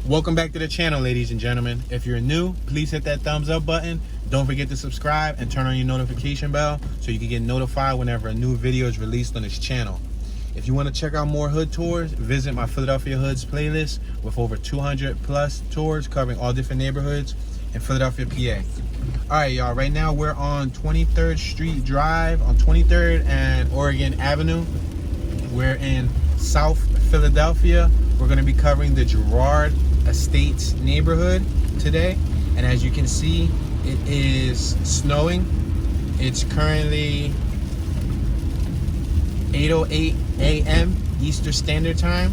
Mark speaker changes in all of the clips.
Speaker 1: Welcome back to the channel, ladies and gentlemen. If you're new, please hit that thumbs up button. Don't forget to subscribe and turn on your notification bell so you can get notified whenever a new video is released on this channel. If you want to check out more hood tours, visit my Philadelphia Hoods playlist with over 200 plus tours covering all different neighborhoods in Philadelphia, PA. All right, y'all, right now we're on 23rd Street Drive on 23rd and Oregon Avenue. We're in South Philadelphia. We're going to be covering the Girard Estates neighborhood today, and as you can see, it is snowing. It's currently 8:08 a.m. Eastern Standard Time.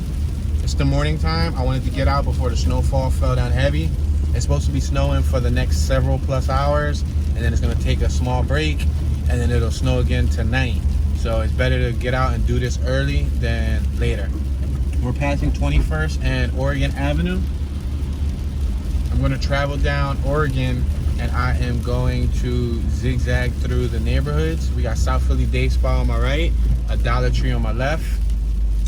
Speaker 1: It's the morning time. I wanted to get out before the snowfall fell down heavy. It's supposed to be snowing for the next several plus hours, and then it's going to take a small break, and then it'll snow again tonight. So it's better to get out and do this early than later. We're passing 21st and Oregon Avenue. I'm going to travel down Oregon, and I am going to zigzag through the neighborhoods. We got South Philly Day Spa on my right, a Dollar Tree on my left,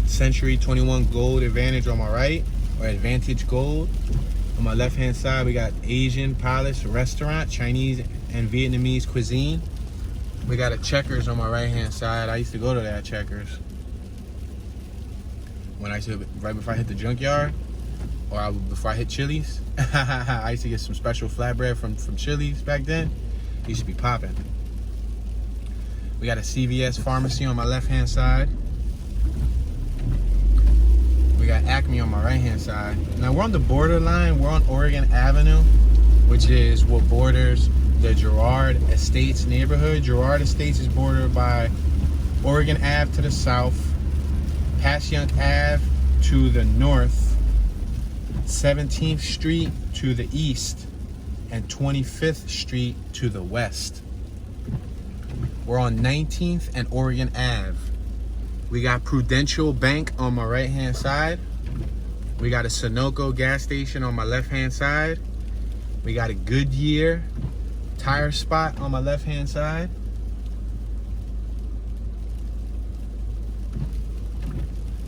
Speaker 1: Century 21 Gold Advantage on my right, or Advantage Gold. On my left hand side, we got Asian Palace Restaurant, Chinese and Vietnamese cuisine. We got a Checkers on my right hand side. I used to go to that Checkers when I used to, right before I hit the junkyard, or before I hit Chili's. I used to get some special flatbread from Chili's back then. It used to be popping. We got a CVS pharmacy on my left hand side. We got Acme on my right hand side. Now we're on the borderline. We're on Oregon Avenue, which is what borders the Girard Estates neighborhood. Girard Estates is bordered by Oregon Ave to the south, Passyunk Ave to the north, 17th Street to the east, and 25th Street to the west. We're on 19th and Oregon Ave. We got Prudential Bank on my right hand side. We got a Sunoco gas station on my left hand side. We got a Goodyear tire spot on my left hand side.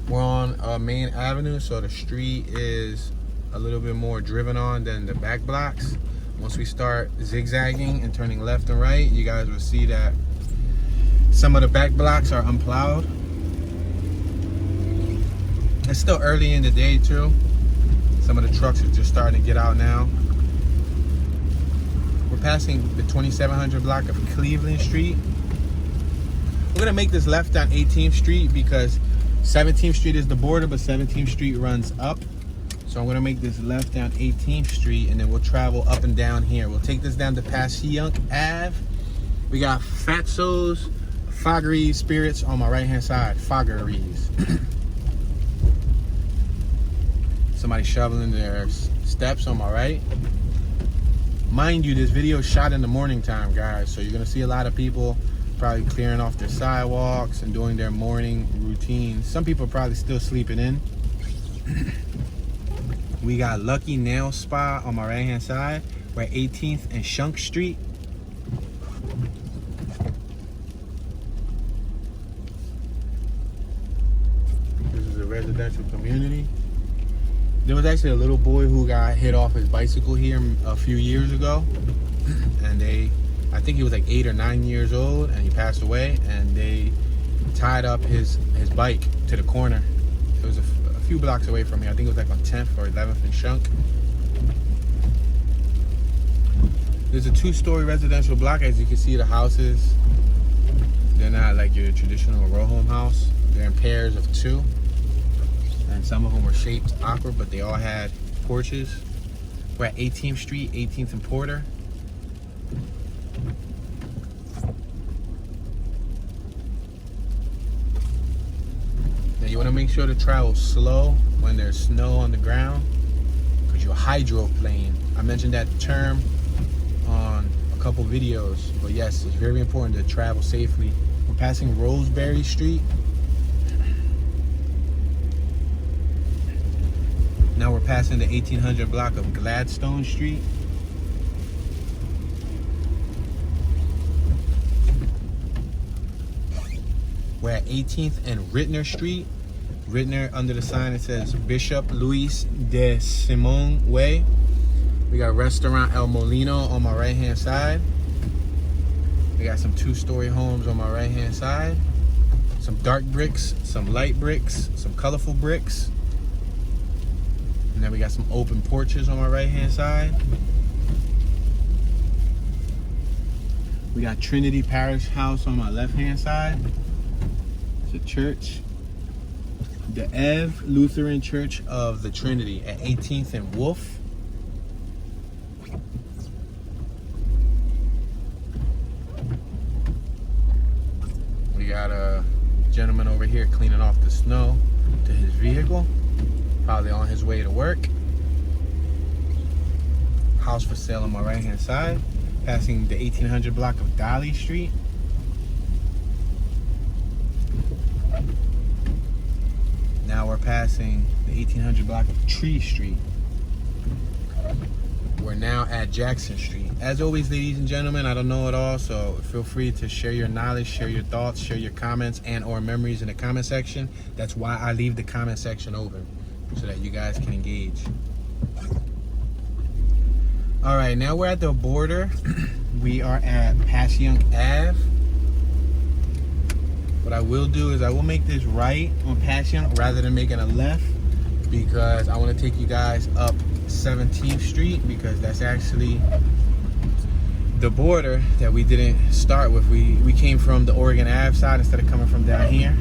Speaker 1: We're on Main Avenue, so the street is a little bit more driven on than the back blocks. Once we start zigzagging and turning left and right, you guys will see that some of the back blocks are unplowed. It's still early in the day too. Some of the trucks are just starting to get out now. We're passing the 2700 block of Cleveland Street. We're gonna make this left on 18th Street because 17th Street is the border, but 17th Street runs up. So I'm gonna make this left down 18th Street, and then we'll travel up and down here. We'll take this down to Passyunk Ave. We got Fatso's Foggery Spirits on my right hand side. Foggeries. Somebody shoveling their steps on my right. Mind you, this video is shot in the morning time, guys, so you're gonna see a lot of people probably clearing off their sidewalks and doing their morning routines. Some people are probably still sleeping in. We got Lucky Nail Spa on my right hand side. We're at 18th and Shunk Street. This is a residential community. There was actually a little boy who got hit off his bicycle here a few years ago, and I think he was like 8 or 9 years old, and he passed away, and they tied up his bike to the corner. It was a few blocks away from me. I think it was like on 10th or 11th and Shunk. There's a 2-story residential block. As you can see, the houses, they're not like your traditional row home house. They're in pairs of 2. And some of them were shaped awkward, but they all had porches. We're at 18th Street, 18th and Porter. Now you want to make sure to travel slow when there's snow on the ground, because you're hydroplane. I mentioned that term on a couple videos, but yes, it's very important to travel safely. We're passing Roseberry Street. Now we're passing the 1800 block of Gladstone Street. We're at 18th and Rittner Street. Rittner, under the sign it says Bishop Luis de Simon Way. We got Restaurant El Molino on my right hand side. We got some 2-story homes on my right hand side. Some dark bricks, some light bricks, some colorful bricks. And then we got some open porches on my right hand side. We got Trinity Parish House on my left hand side. It's a church. The Ev Lutheran Church of the Trinity at 18th and Wolf. We got a gentleman over here cleaning off the snow to his vehicle, probably on his way to work. House for sale on my right hand side, passing the 1800 block of Dolly Street. Now we're passing the 1800 block of Tree Street. We're now at Jackson Street. As always, ladies and gentlemen, I don't know it all, so feel free to share your knowledge, share your thoughts, share your comments and or memories in the comment section. That's why I leave the comment section open, so that you guys can engage. All right, now we're at the border. We are at Passyunk Ave. What I will do is I will make this right on Passyunk rather than making a left, because I want to take you guys up 17th Street, because that's actually the border that we didn't start with. We came from the Oregon Ave side instead of coming from down here.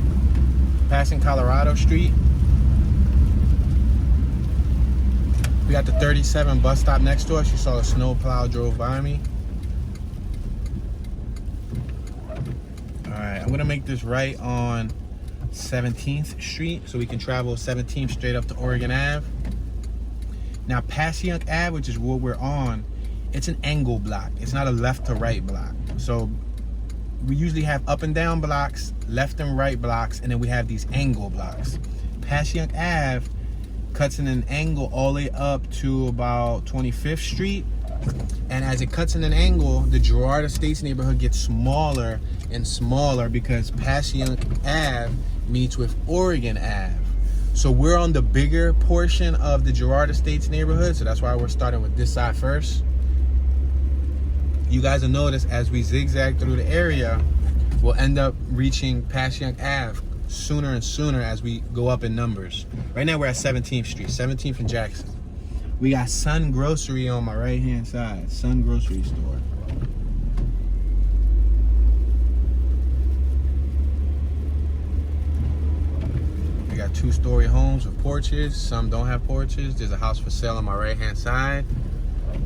Speaker 1: Passing Colorado Street. We got the 37 bus stop next to us. You saw a snowplow drove by me. Alright, I'm gonna make this right on 17th Street so we can travel 17th straight up to Oregon Ave. Now Passyunk Ave, which is what we're on, it's an angle block. It's not a left to right block. So we usually have up and down blocks, left and right blocks, and then we have these angle blocks. Passyunk Ave cuts in an angle all the way up to about 25th Street. And as it cuts in an angle, the Girard Estates neighborhood gets smaller and smaller because Passyunk Ave meets with Oregon Ave. So we're on the bigger portion of the Girard Estates neighborhood, so that's why we're starting with this side first. You guys will notice as we zigzag through the area, we'll end up reaching Passyunk Ave sooner and sooner as we go up in numbers. Right now we're at 17th Street, 17th and Jackson. We got Sun Grocery on my right hand side, Sun Grocery Store. We got 2-story homes with porches. Some don't have porches. There's a house for sale on my right hand side.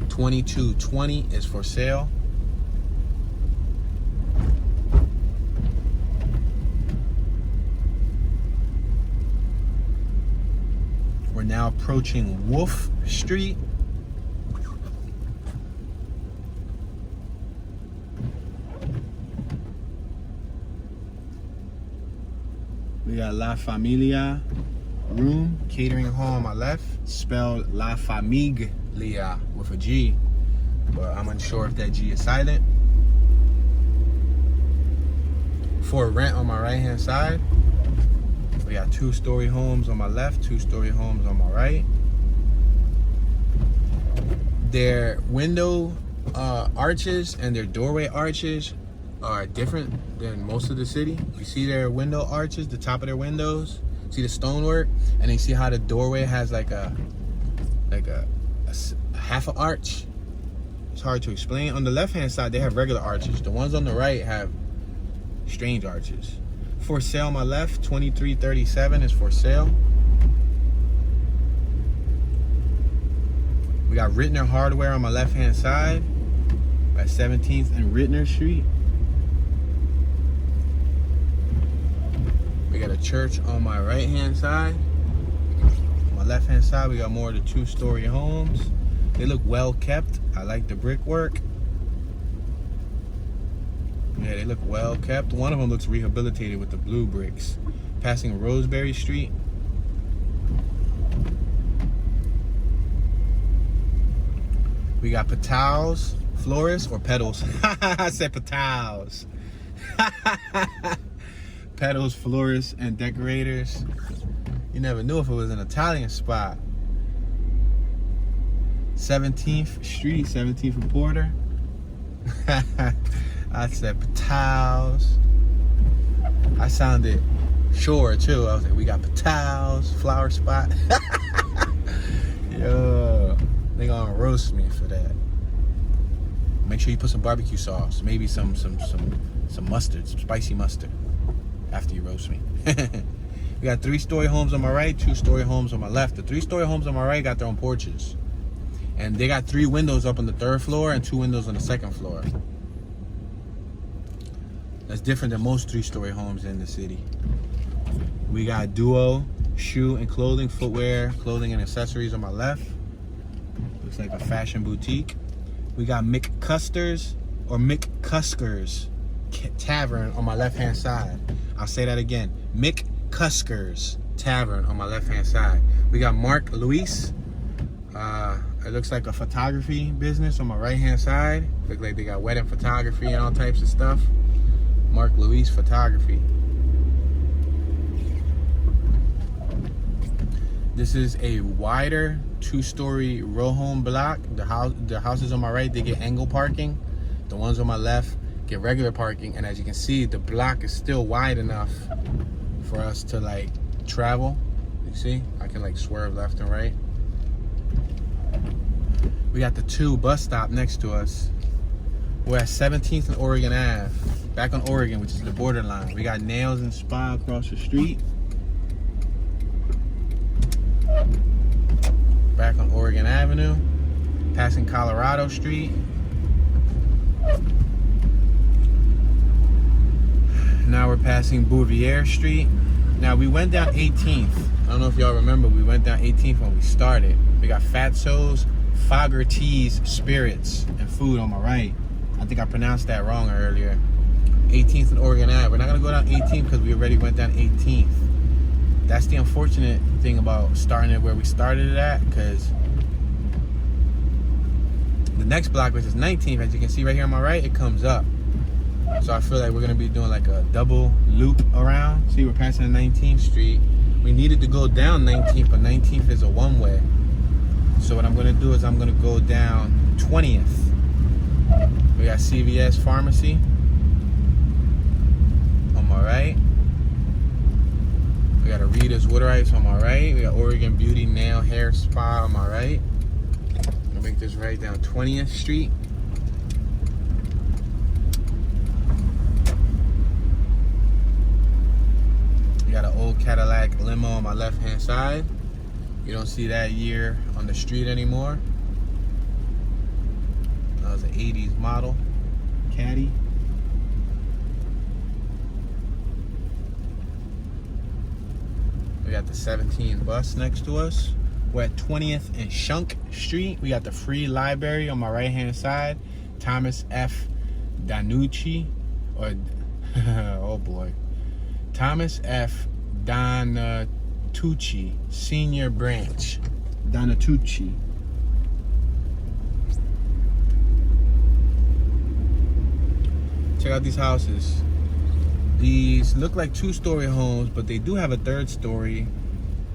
Speaker 1: 2220 is for sale. We're now approaching Wolf Street. We got La Familia Room, catering hall on my left, spelled La Famiglia with a G, but I'm unsure if that G is silent. For rent on my right hand side. We got 2-story homes on my left, 2-story homes on my right. Their window arches and their doorway arches are different than most of the city. You see their window arches, the top of their windows, see the stonework, and then you see how the doorway has like a half an arch. It's hard to explain. On the left hand side they have regular arches. The ones on the right have strange arches. For sale on my left, 2337 is for sale. We got Rittner Hardware on my left hand side at 17th and Rittner Street. We got a church on my right hand side. On my left hand side we got more of the 2-story homes. They look well kept. I like the brickwork. Yeah, they look well kept. One of them looks rehabilitated with the blue bricks. Passing Roseberry Street. We got Patals, Florists, or Petals. I said Patals. Petals, Florists, and Decorators. You never knew if it was an Italian spot. 17th Street, 17th and Porter. I said Patals. I sounded sure too. I was like, we got Patals, flower spot. Yo, they gonna roast me for that. Make sure you put some barbecue sauce, maybe some mustard, some spicy mustard after you roast me. We got 3-story homes on my right, 2-story homes on my left. The 3-story homes on my right got their own porches. And they got 3 windows up on the 3rd floor and 2 windows on the 2nd floor. That's different than most 3-story homes in the city. We got Duo, shoe and clothing, footwear, clothing and accessories on my left. Looks like a fashion boutique. We got McCuster's or McCusker's Tavern on my left-hand side. I'll say that again. McCusker's Tavern on my left-hand side. We got Mark Luis. It looks like a photography business on my right-hand side. Look like they got wedding photography and all types of stuff. Mark Luis Photography. This is a wider 2-story row home block. The houses on my right, they get angle parking. The ones on my left get regular parking. And as you can see, the block is still wide enough for us to like travel. You see, I can like swerve left and right. We got the 2 bus stop next to us. We're at 17th and Oregon Ave. Back on Oregon, which is the borderline. We got Nails and Spa across the street. Back on Oregon Avenue. Passing Colorado Street. Now we're passing Bouvier Street. Now we went down 18th. I don't know if y'all remember, we went down 18th when we started. We got Fatso's, Fogger Teas, Spirits, and Food on my right. I think I pronounced that wrong earlier. 18th and Oregon Ave. We're not gonna go down 18th because we already went down 18th. That's the unfortunate thing about starting it where we started it at, because the next block, which is 19th, as you can see right here on my right, it comes up. So I feel like we're gonna be doing like a double loop around. See, we're passing 19th Street. We needed to go down 19th, but 19th is a one-way. So what I'm gonna do is I'm gonna go down 20th. We got CVS Pharmacy on my right. We got Rita's Woodrights on my right. We got Oregon Beauty Nail Hair Spa on my right. I'm gonna make this right down 20th Street. We got an old Cadillac limo on my left-hand side. You don't see that year on the street anymore. That was an 80s model Caddy. We got the 17 bus next to us. We're at 20th and Shunk Street. We got the Free Library on my right-hand side. Thomas F. Danucci, or oh boy, Thomas F. Donatucci, Senior Branch. Donatucci. Check out these houses. These look like 2-story homes, but they do have a 3rd story.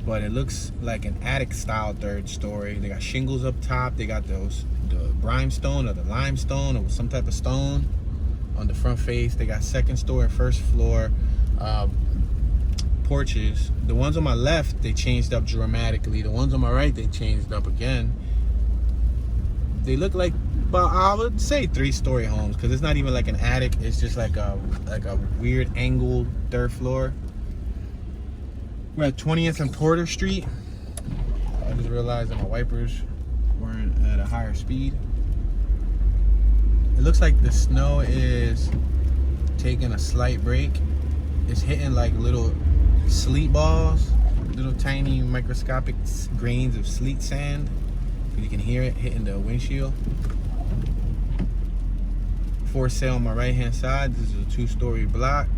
Speaker 1: But it looks like an attic style 3rd story. They got shingles up top. They got the brimstone or the limestone or some type of stone on the front face. They got 2nd story and 1st floor porches. The ones on my left, they changed up dramatically. The ones on my right, they changed up again. They look like, well, I would say 3-story homes, because it's not even like an attic. It's just like a weird angled 3rd floor. We're at 20th and Porter Street. I just realized that my wipers weren't at a higher speed. It looks like the snow is taking a slight break. It's hitting like little sleet balls, little tiny microscopic grains of sleet sand. You can hear it hitting the windshield. For sale on my right hand side. This is a 2-story block.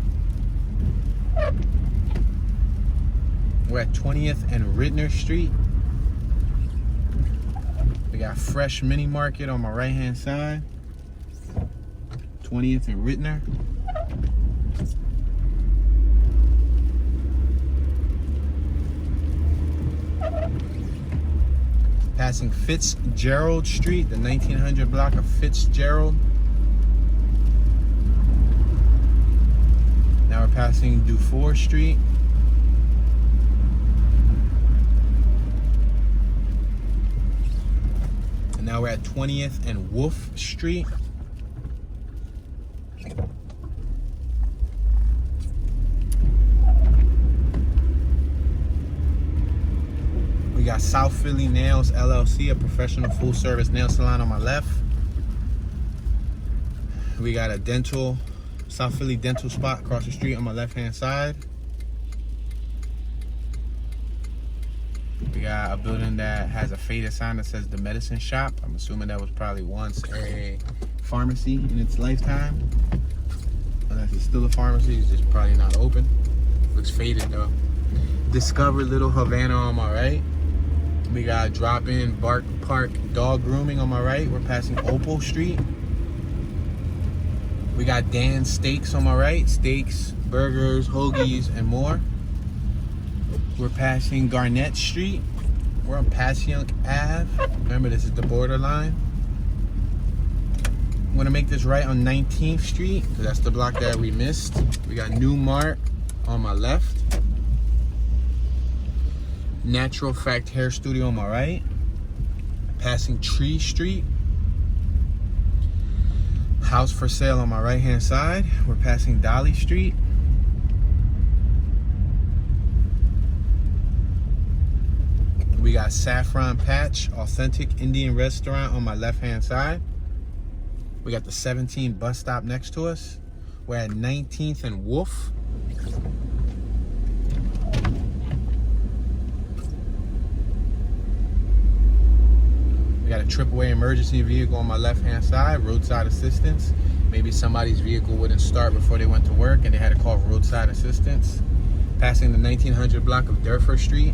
Speaker 1: We're at 20th and Rittner Street. We got Fresh Mini Market on my right hand side. 20th and Rittner. Passing Fitzgerald Street, the 1900 block of Fitzgerald. Now we're passing Dufour Street. And now we're at 20th and Wolf Street. We got South Philly Nails LLC, a professional full-service nail salon on my left. We got a South Philly dental spot across the street on my left-hand side. We got a building that has a faded sign that says the Medicine Shop. I'm assuming that was probably once a pharmacy in its lifetime. Unless it's still a pharmacy, it's just probably not open. Looks faded though. Discover Little Havana on my right. We got Drop-In Bark Park Dog Grooming on my right. We're passing Opal Street. We got Dan's Steaks on my right. Steaks, burgers, hoagies, and more. We're passing Garnett Street. We're on Passyunk Ave. Remember, this is the borderline. I'm gonna make this right on 19th Street, because that's the block that we missed. We got New Mart on my left. Natural Fact Hair Studio on my right. Passing Tree Street. House for Sale on my right hand side. We're passing Dolly Street. We got Saffron Patch Authentic Indian Restaurant on my left hand side. We got the 17 bus stop next to us. We're at 19th and Wolf. We got a AAA emergency vehicle on my left-hand side, roadside assistance. Maybe somebody's vehicle wouldn't start before they went to work and they had to call roadside assistance. Passing the 1900 block of Durford Street.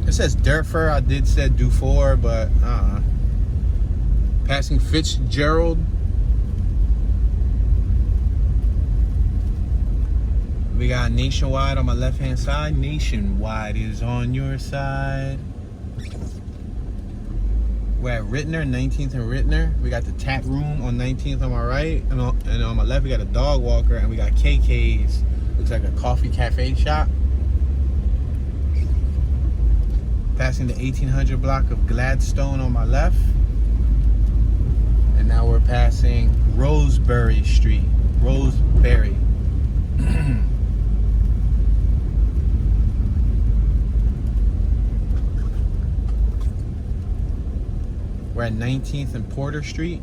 Speaker 1: It says Durford, I did say Dufour, but Passing Fitzgerald. We got Nationwide on my left-hand side. Nationwide is on your side. We're at Rittner, 19th and Rittner. We got the Tap Room on 19th on my right. And on my left, we got a dog walker. And we got KK's. Looks like a coffee cafe shop. Passing the 1800 block of Gladstone on my left. And now we're passing Roseberry Street. Roseberry. We're at 19th and Porter Street.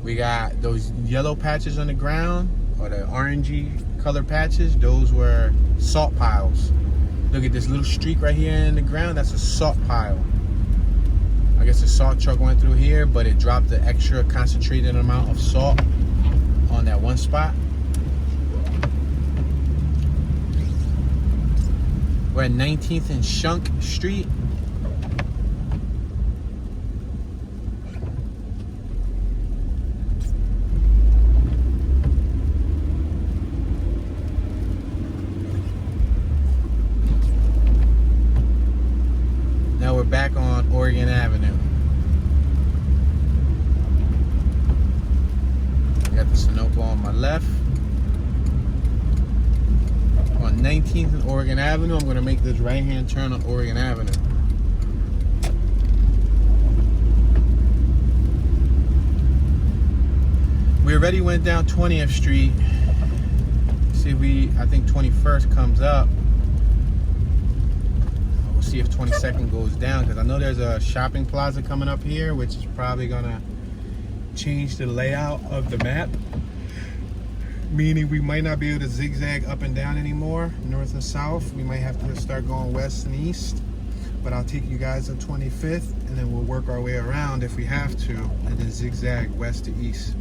Speaker 1: We got those yellow patches on the ground, or the orangey color patches. Those were salt piles. Look at this little streak right here in the ground. That's a salt pile. I guess a salt truck went through here, but it dropped the extra concentrated amount of salt on that one spot. We're at 19th and Shunk Street. We're back on Oregon Avenue. Got the Sunoco on my left. On 19th and Oregon Avenue, I'm going to make this right-hand turn on Oregon Avenue. We already went down 20th Street. See if I think 21st comes up. See if 22nd goes down, because I know there's a shopping plaza coming up here, which is probably gonna change the layout of the map, meaning we might not be able to zigzag up and down anymore, north and south. We might have to start going west and east, but I'll take you guys on 25th and then we'll work our way around if we have to, and then zigzag west to east.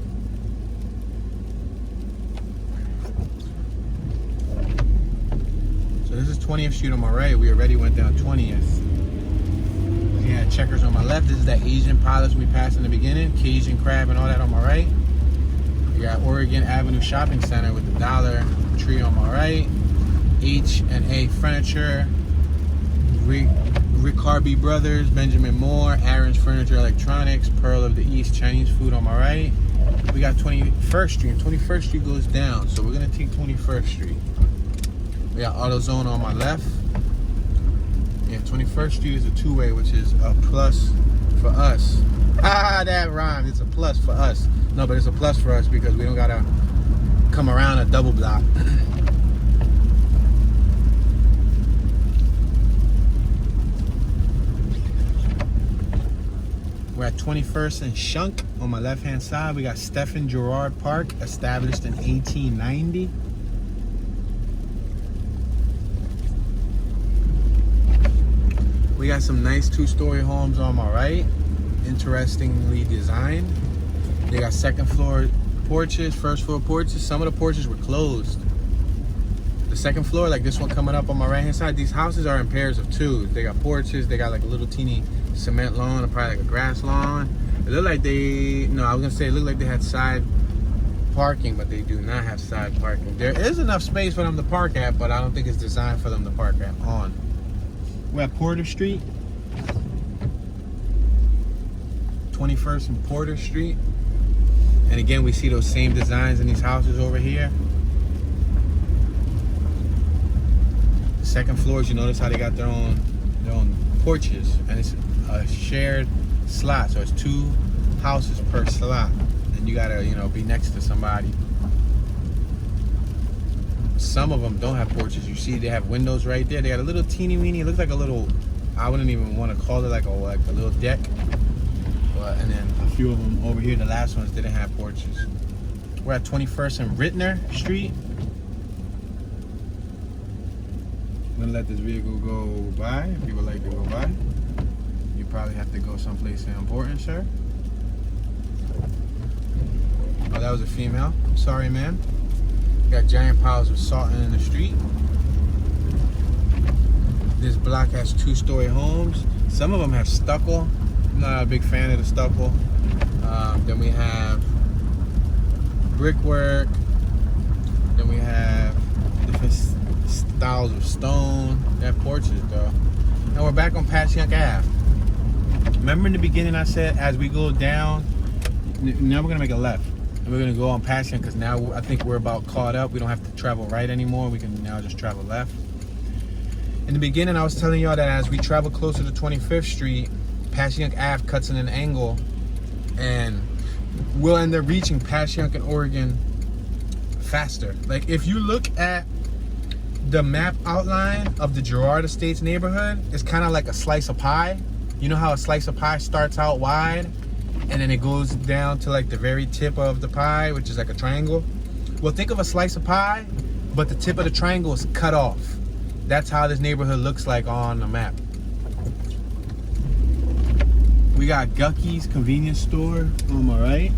Speaker 1: This is 20th Street on my right. We already went down 20th. We had Checkers on my left. This is that Asian Palace we passed in the beginning. Cajun Crab and all that on my right. We got Oregon Avenue Shopping Center with the Dollar Tree on my right. H&A Furniture. Ricarby Brothers, Benjamin Moore, Aaron's Furniture Electronics, Pearl of the East, Chinese food on my right. We got 21st Street, and 21st Street goes down, so we're gonna take 21st Street. We got AutoZone on my left. Yeah, 21st Street is a two-way, which is a plus for us. Ah, that rhymes. It's a plus for us. No, but it's a plus for us because we don't gotta come around a double block. We're at 21st and Shunk on my left-hand side. We got Stefan Girard Park, established in 1890. We got some nice two-story homes on my right, interestingly designed. They got second floor porches, first floor porches. Some of the porches were closed. The second floor, like this one coming up on my right-hand side, these houses are in pairs of two. They got porches, they got like a little teeny cement lawn, or probably like a grass lawn. It looked like it looked like they had side parking, but they do not have side parking. There is enough space for them to park at, but I don't think it's designed for them to park at on. We're at Porter Street. 21st and Porter Street. And again, we see those same designs in these houses over here. The second floors, you notice how they got their own porches, and it's a shared slot, so it's two houses per slot, and you gotta be next to somebody. Some of them don't have porches. You see they have windows right there. They got a little teeny weeny, it looks like a little, I wouldn't even want to call it like a little deck, but, and then a few of them over here, the last ones didn't have porches. We're at 21st and Rittner Street. I'm gonna let this vehicle go by. If you would like to go by, you probably have to go someplace important, sir. Oh, that was a female. Sorry, ma'am. Got giant piles of salt in the street. This block has two-story homes. Some of them have stucco. I'm not a big fan of the stucco. Then we have brickwork. Then we have different styles of stone. They have porches though. Now we're back on Passyunk Ave. Remember in the beginning I said as we go down, now we're gonna make a left. And we're gonna go on Passyunk because now I think we're about caught up. We don't have to travel right anymore. We can now just travel left. In the beginning I was telling y'all that as we travel closer to 25th Street, Passyunk Ave cuts in an angle and we'll end up reaching Passyunk and Oregon faster. Like if you look at the map outline of the Girard Estates neighborhood, it's kind of like a slice of pie. You know how a slice of pie starts out wide and then it goes down to like the very tip of the pie, which is like a triangle? Well, think of a slice of pie, but the tip of the triangle is cut off. That's how this neighborhood looks like on the map. We got Gucky's convenience store on my right.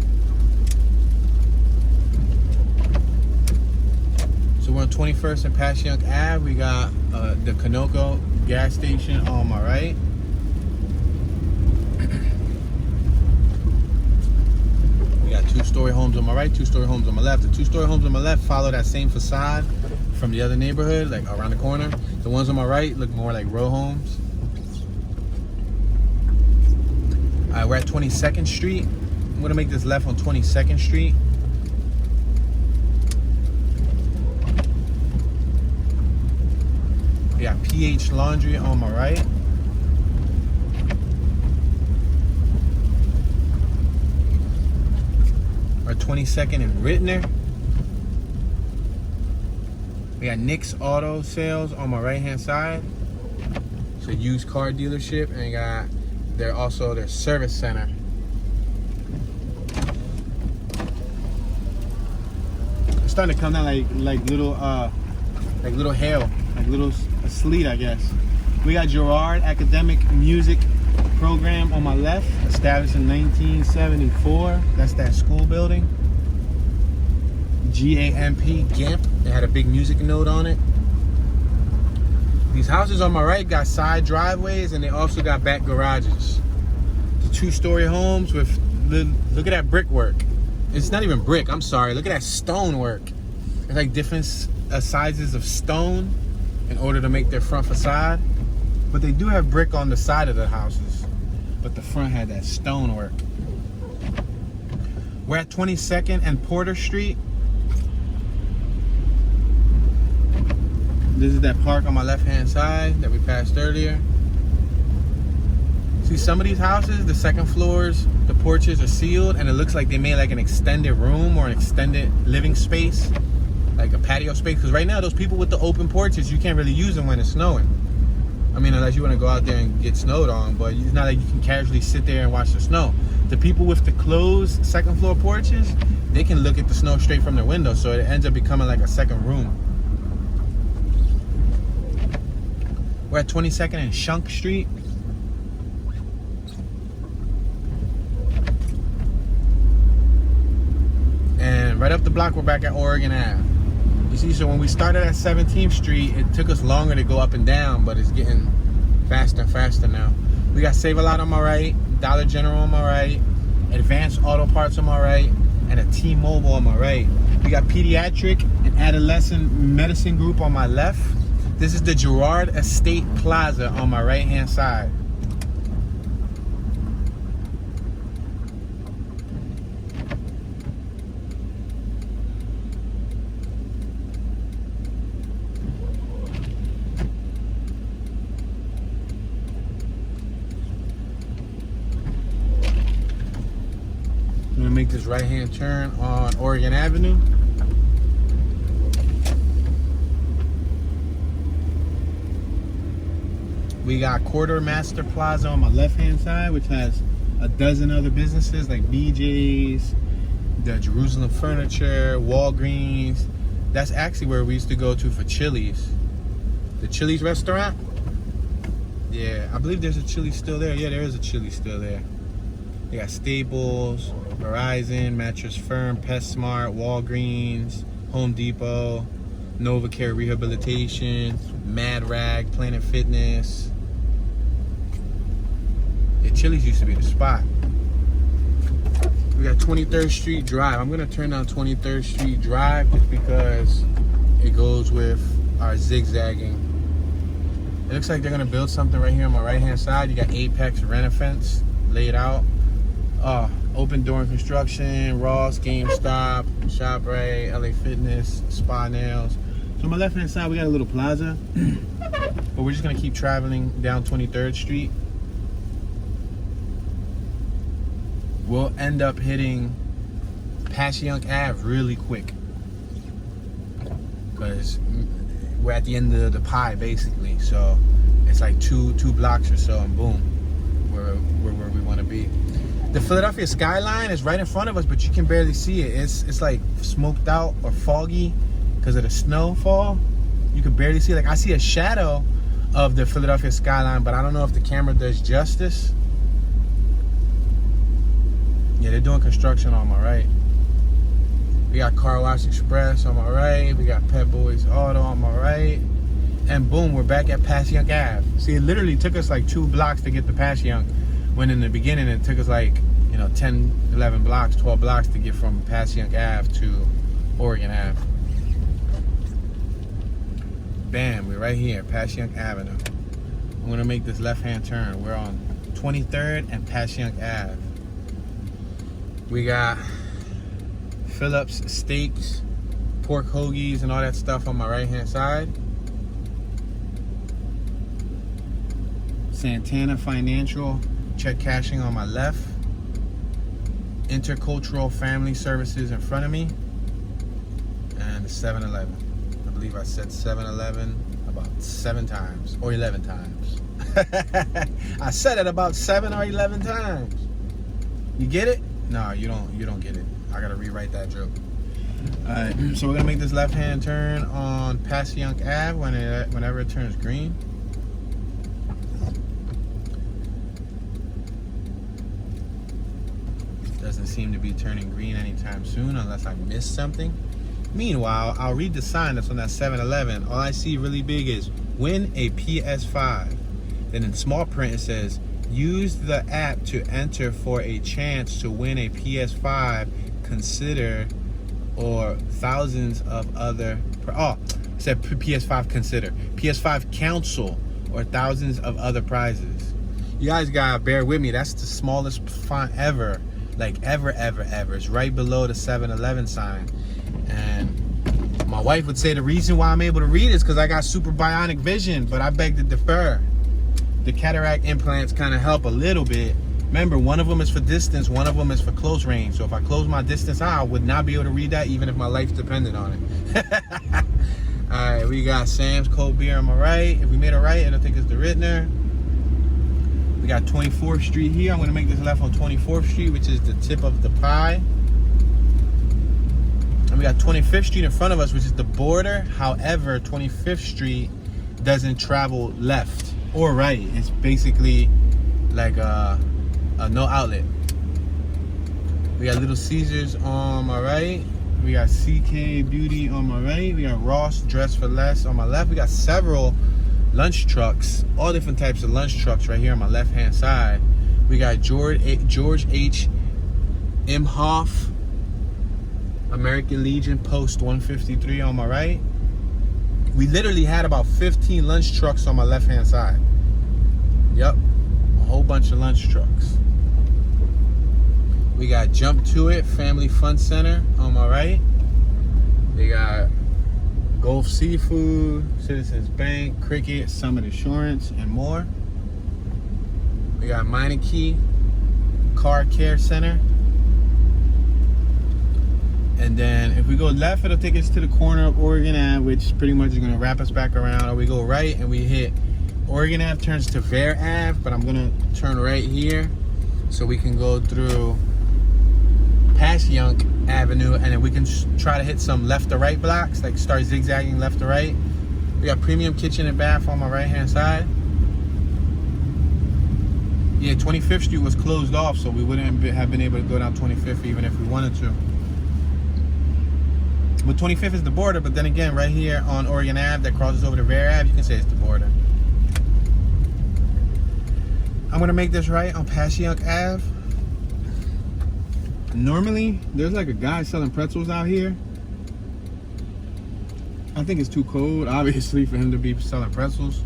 Speaker 1: So we're on 21st and Passyunk Ave. We got the Colonial gas station on my right. We got two-story homes on my right, two-story homes on my left. The two-story homes on my left follow that same facade from the other neighborhood, like around the corner. The ones on my right look more like row homes. We're at 22nd Street. I'm gonna make this left on 22nd Street. We got PH Laundry on my right. We're at 22nd and Rittner. We got Nick's Auto Sales on my right hand side. It's a used car dealership, and you got their service center. It's starting to come down like little hail, like little sleet, I guess. We got Girard Academic Music Program on my left, established in 1974. That's that school building. GAMP. They had a big music note on it. These houses on my right got side driveways, and they also got back garages. The two-story homes with, look at that brickwork. It's not even brick, I'm sorry. Look at that stonework. It's like different sizes of stone in order to make their front facade. But they do have brick on the side of the houses. But the front had that stonework. We're at 22nd and Porter Street. This is that park on my left-hand side that we passed earlier. See, some of these houses, the second floors, the porches are sealed, and it looks like they made like an extended room or an extended living space, like a patio space. Because right now, those people with the open porches, you can't really use them when it's snowing. I mean, unless you want to go out there and get snowed on, but it's not like you can casually sit there and watch the snow. The people with the closed second floor porches, they can look at the snow straight from their window, so it ends up becoming like a second room. We're at 22nd and Shunk Street. And right up the block, we're back at Oregon Ave. You see, so when we started at 17th Street, it took us longer to go up and down, but it's getting faster and faster now. We got Save-A-Lot on my right, Dollar General on my right, Advanced Auto Parts on my right, and a T-Mobile on my right. We got Pediatric and Adolescent Medicine Group on my left. This is the Girard Estate Plaza on my right-hand side. I'm gonna make this right-hand turn on Oregon Avenue. We got Quartermaster Plaza on my left-hand side, which has a dozen other businesses like BJ's, the Jerusalem Furniture, Walgreens. That's actually where we used to go to for Chili's. The Chili's restaurant? Yeah, I believe there's a Chili's still there. Yeah, there is a Chili's still there. They got Staples, Verizon, Mattress Firm, PetSmart, Walgreens, Home Depot, NovaCare Rehabilitation, Mad Rag, Planet Fitness. Yeah, Chili's used to be the spot. We got 23rd Street Drive. I'm gonna turn down 23rd Street Drive just because it goes with our zigzagging. It looks like they're gonna build something right here on my right-hand side. You got Apex Rent-A-Fence laid out. Open Door and Construction, Ross, GameStop, ShopRite, LA Fitness, Spa Nails. So on my left-hand side, we got a little plaza. But we're just gonna keep traveling down 23rd Street. We'll end up hitting Passyunk Ave really quick, because we're at the end of the pie basically. So it's like two blocks or so, and boom, we're where we want to be. The Philadelphia skyline is right in front of us, but you can barely see it. It's like smoked out or foggy because of the snowfall. You can barely see it. Like, I see a shadow of the Philadelphia skyline, but I don't know if the camera does justice. Yeah, they're doing construction on my right. We got Car Wash Express on my right. We got Pet Boys Auto on my right. And boom, we're back at Passyunk Ave. See, it literally took us like 2 blocks to get to Passyunk, when in the beginning it took us like, 10, 11 blocks, 12 blocks to get from Passyunk Ave to Oregon Ave. Bam, we're right here, Passyunk Avenue. I'm gonna make this left-hand turn. We're on 23rd and Passyunk Ave. We got Phillips Steaks, pork hoagies, and all that stuff on my right-hand side. Santana Financial, check cashing on my left. Intercultural Family Services in front of me. And the 7-Eleven. I believe I said 7-Eleven about 7 times or 11 times. I said it about 7 or 11 times. You get it? No, you don't get it. I gotta rewrite that joke. Alright, so we're gonna make this left-hand turn on Passyunk Ave whenever it turns green. Doesn't seem to be turning green anytime soon unless I missed something. Meanwhile, I'll read the sign that's on that 7-Eleven. All I see really big is win a PS5. Then in small print it says use the app to enter for a chance to win a PS5. Consider or thousands of other. It said PS5 consider. PS5 council or thousands of other prizes. You guys gotta bear with me. That's the smallest font ever. Like ever. It's right below the 7-Eleven sign. And my wife would say the reason why I'm able to read is because I got super bionic vision, but I beg to differ. The cataract implants kind of help a little bit. Remember, one of them is for distance, one of them is for close range. So if I close my distance eye, I would not be able to read that even if my life depended on it. All right, we got Sam's Cold Beer on my right. If we made a right, I don't think it's the Rittner. We got 24th Street here. I'm gonna make this left on 24th Street, which is the tip of the pie. And we got 25th Street in front of us, which is the border. However, 25th Street doesn't travel left or right. It's basically like a no outlet. We got Little Caesars on my right. We got CK Beauty on my right. We got Ross Dress for Less on my left. We got several lunch trucks, all different types of lunch trucks right here on my left hand side. We got George H. Imhoff American Legion Post 153 on my right. We literally had about 15 lunch trucks on my left hand side. Yep, a whole bunch of lunch trucks. We got Jump To It Family Fun Center on my right. They got Gulf Seafood, Citizens Bank, Cricket, Summit Insurance, and more. We got Meineke Car Care Center. And then if we go left, it'll take us to the corner of Oregon Ave, which pretty much is gonna wrap us back around. Or we go right and we hit Oregon Ave, turns to Vare Ave, but I'm gonna turn right here so we can go through Passyunk Avenue, and then we can try to hit some left to right blocks, like start zigzagging left to right. We got Premium Kitchen and Bath on my right hand side. Yeah, 25th Street was closed off, so we wouldn't have been able to go down 25th even if we wanted to. But 25th is the border, but then again, right here on Oregon Ave that crosses over to Vare Ave, you can say it's the border. I'm gonna make this right on Passyunk Ave. Normally, there's like a guy selling pretzels out here. I think it's too cold, obviously, for him to be selling pretzels.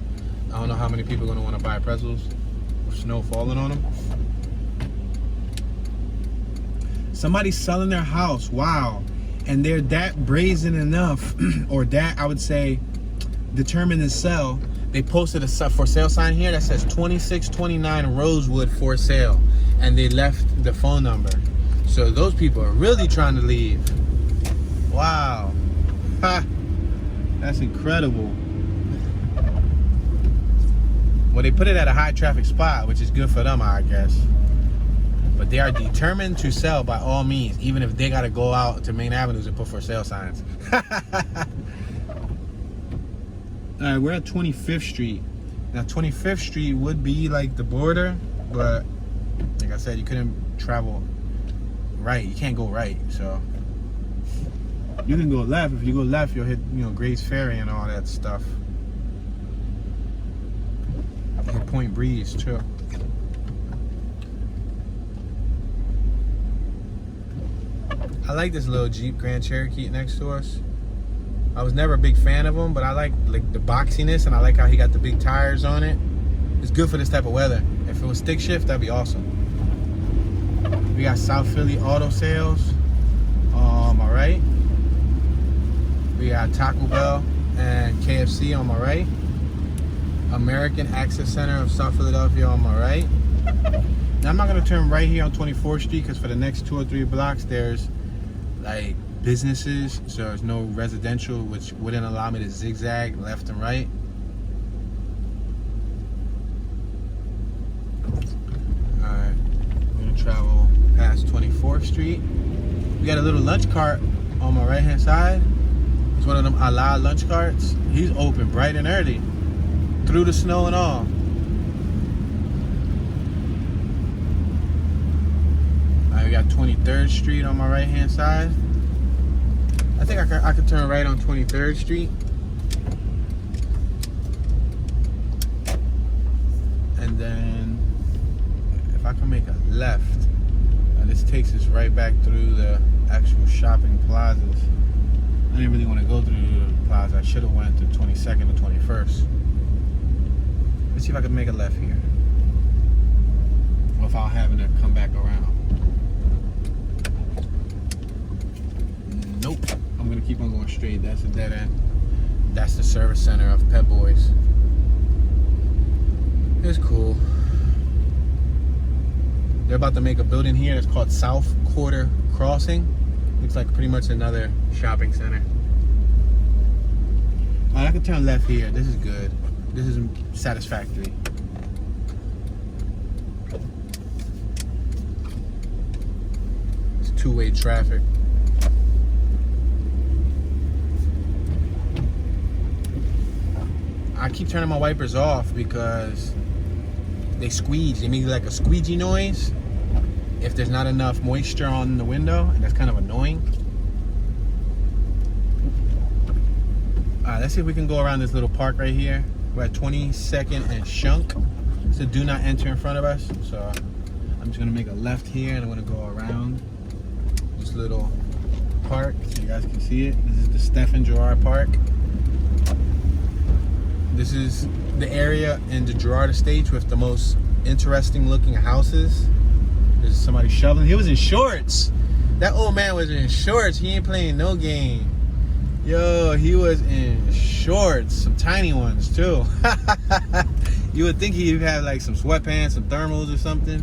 Speaker 1: I don't know how many people are gonna want to buy pretzels with snow falling on them. Somebody's selling their house, wow. And they're that brazen enough, or that, I would say, determined to sell. They posted a for sale sign here that says 2629 Rosewood for sale. And they left the phone number. So those people are really trying to leave. Wow. Ha! That's incredible. Well, they put it at a high traffic spot, which is good for them, I guess. But they are determined to sell by all means, even if they got to go out to main avenues and put for sale signs. All right, we're at 25th Street. Now, 25th Street would be like the border, but like I said, you couldn't travel right. You can't go right, so you can go left. If you go left, you'll hit, you know, Grace Ferry and all that stuff. Hit Point Breeze too. I like this little Jeep Grand Cherokee next to us. I was never a big fan of them, but I like the boxiness, and I like how he got the big tires on it. It's good for this type of weather. If it was stick shift, that'd be awesome. We got South Philly Auto Sales on my right. We got Taco Bell and KFC on my right. American Access Center of South Philadelphia on my right. Now, I'm not gonna turn right here on 24th Street because for the next 2 or 3 blocks, there's like businesses, so there's no residential, which wouldn't allow me to zigzag left and right. Alright, we're gonna travel past 24th Street. We got a little lunch cart on my right hand side. It's one of them Allah lunch carts. He's open bright and early, through the snow and all. Alright, we got 23rd Street on my right hand side. I think I could turn right on 23rd Street. And then if I can make a left, this takes us right back through the actual shopping plazas. I didn't really want to go through the plaza. I should have went to 22nd or 21st. Let's see if I can make a left here. Or if I'll have to come back around. Nope. I'm gonna keep on going straight. That's a dead end. That's the service center of Pep Boys. It's cool. They're about to make a building here that's called South Quarter Crossing. Looks like pretty much another shopping center. I can turn left here. This is good. This is satisfactory. It's two-way traffic. I keep turning my wipers off because they squeeze. They make like a squeegee noise if there's not enough moisture on the window, and that's kind of annoying. Alright, let's see if we can go around this little park right here. We're at 22nd and Shunk. So do not enter in front of us. So I'm just gonna make a left here and I'm gonna go around this little park so you guys can see it. This is the Stefan Girard Park. This is the area in the Girard Estates with the most interesting looking houses. There's somebody shoveling. He was in shorts. That old man was in shorts. He ain't playing no game. Yo, he was in shorts. Some tiny ones too. You would think he'd have like some sweatpants, some thermals or something.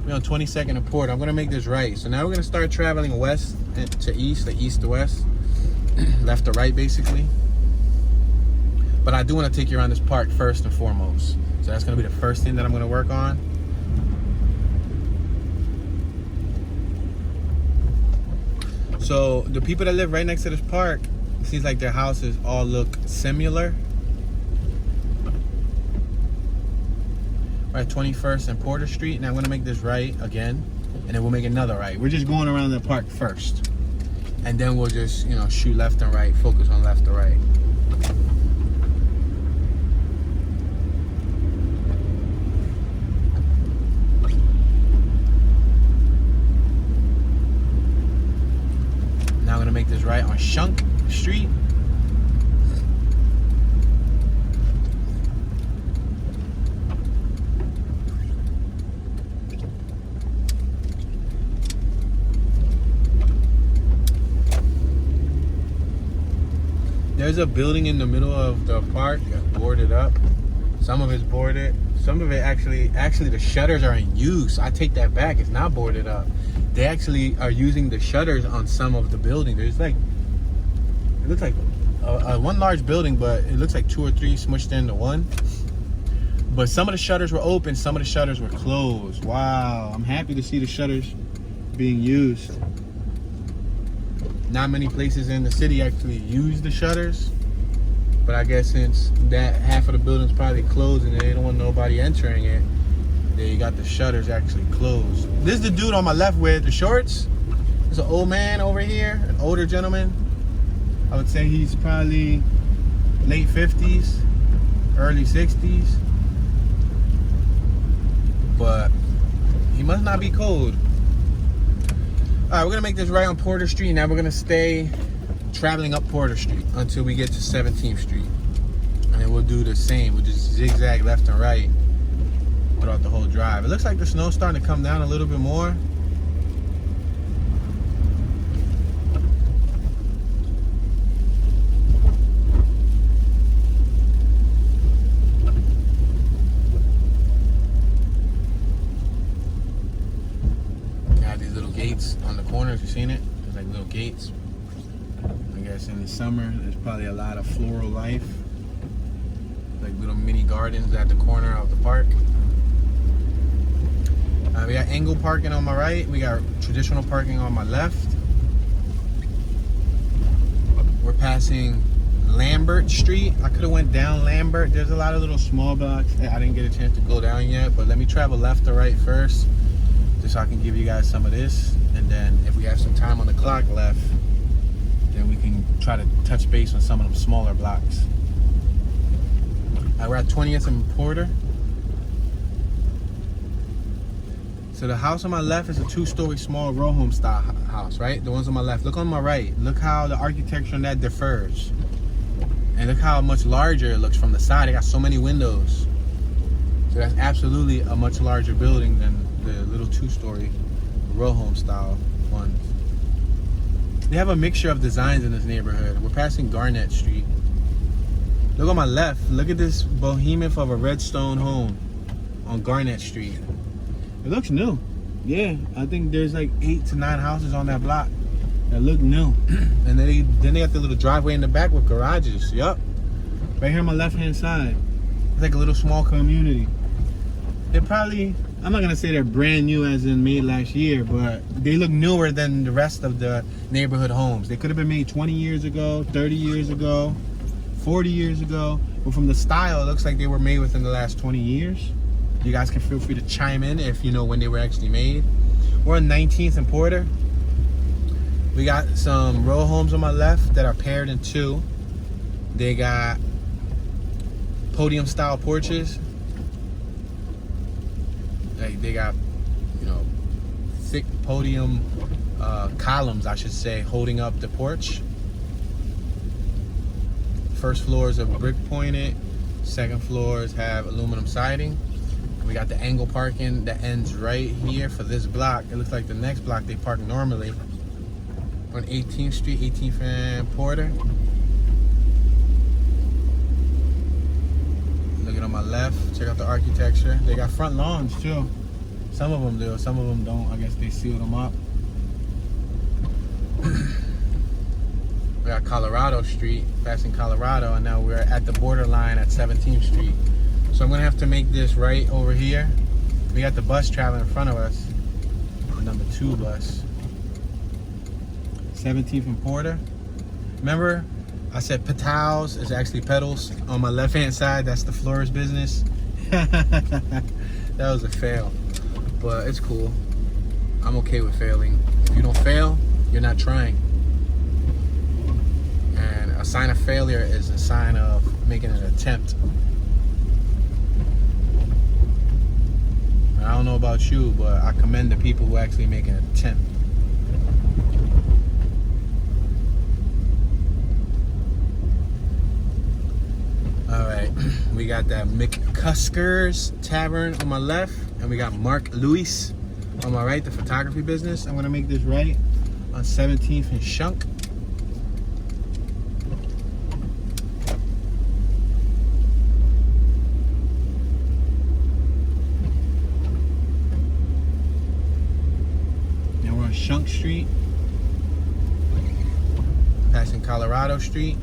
Speaker 1: We're on 22nd and Port. I'm gonna make this right. So now we're gonna start traveling west to east, like east to west. Left to right basically. But I do want to take you around this park first and foremost. So that's going to be the first thing that I'm going to work on. So the people that live right next to this park, it seems like their houses all look similar. We're at 21st and Porter Street. Now I'm going to make this right again. And then we'll make another right. We're just going around the park first. And then we'll just, you know, shoot left and right. Focus on left and right. Now I'm gonna make this right on Shunk Street. There's a building in the middle of the park that's boarded up. Some of it's boarded. Some of it actually the shutters are in use. I take that back. It's not boarded up. They actually are using the shutters on some of the building. There's like, it looks like one large building, but it looks like two or three smushed into one. But some of the shutters were open, some of the shutters were closed. Wow, I'm happy to see the shutters being used. Not many places in the city actually use the shutters, but I guess since that half of the building's probably closed and they don't want nobody entering it, they got the shutters actually closed. This is the dude on my left with the shorts. There's an old man over here, an older gentleman. I would say he's probably late 50s, early 60s. But he must not be cold. All right, we're gonna make this right on Porter Street. Now we're gonna stay traveling up Porter Street until we get to 17th Street. And then we'll do the same. We'll just zigzag left and right throughout the whole drive. It looks like the snow's starting to come down a little bit more. Got these little gates on the corners. You seen it? There's like little gates. I guess in the summer there's probably a lot of floral life, like little mini gardens at the corner of the park. We got angle parking on my right. We got traditional parking on my left. We're passing Lambert Street. I could have went down Lambert. There's a lot of little small blocks. I didn't get a chance to go down yet, but let me travel left to right first, just so I can give you guys some of this. And then if we have some time on the clock left, then we can try to touch base on some of them smaller blocks. We're at 20th and Porter. So the house on my left is a two-story small row home style house, right? The ones on my left. Look on my right. Look how the architecture on that differs. And look how much larger it looks from the side. It got so many windows. So that's absolutely a much larger building than the little 2-story row home style ones. They have a mixture of designs in this neighborhood. We're passing Garnett Street. Look on my left. Look at this behemoth of a red stone home on Garnett Street. It looks new. Yeah, I think there's like 8 to 9 houses on that block that look new. And then they got the little driveway in the back with garages. Yup. Right here on my left hand side. It's like a little small community. They're probably, I'm not gonna say they're brand new as in made last year, but they look newer than the rest of the neighborhood homes. They could have been made 20 years ago, 30 years ago, 40 years ago. But from the style, it looks like they were made within the last 20 years. You guys can feel free to chime in if you know when they were actually made. We're on 19th and Porter. We got some row homes on my left that are paired in 2. They got podium style porches. Like they got, you know, thick podium columns, I should say, holding up the porch. First floors are brick pointed. Second floors have aluminum siding. We got the angle parking that ends right here for this block. It looks like the next block they park normally on 18th Street, 18th and Porter. Look at on my left. Check out the architecture. They got front lawns too. Some of them do, some of them don't. I guess they sealed them up. We got Colorado Street, passing Colorado, and now we're at the borderline at 17th Street. So I'm gonna have to make this right over here. We got the bus traveling in front of us, the number 2 bus. 17th and Porter. Remember, I said petals is actually petals. On my left-hand side, that's the florist business. That was a fail, but it's cool. I'm okay with failing. If you don't fail, you're not trying. And a sign of failure is a sign of making an attempt. I don't know about you, but I commend the people who actually make an attempt. Alright, we got that McCusker's Tavern on my left, and we got Mark Lewis on my right, the photography business. I'm gonna make this right on 17th and Shunk. Shunk Street, passing Colorado Street,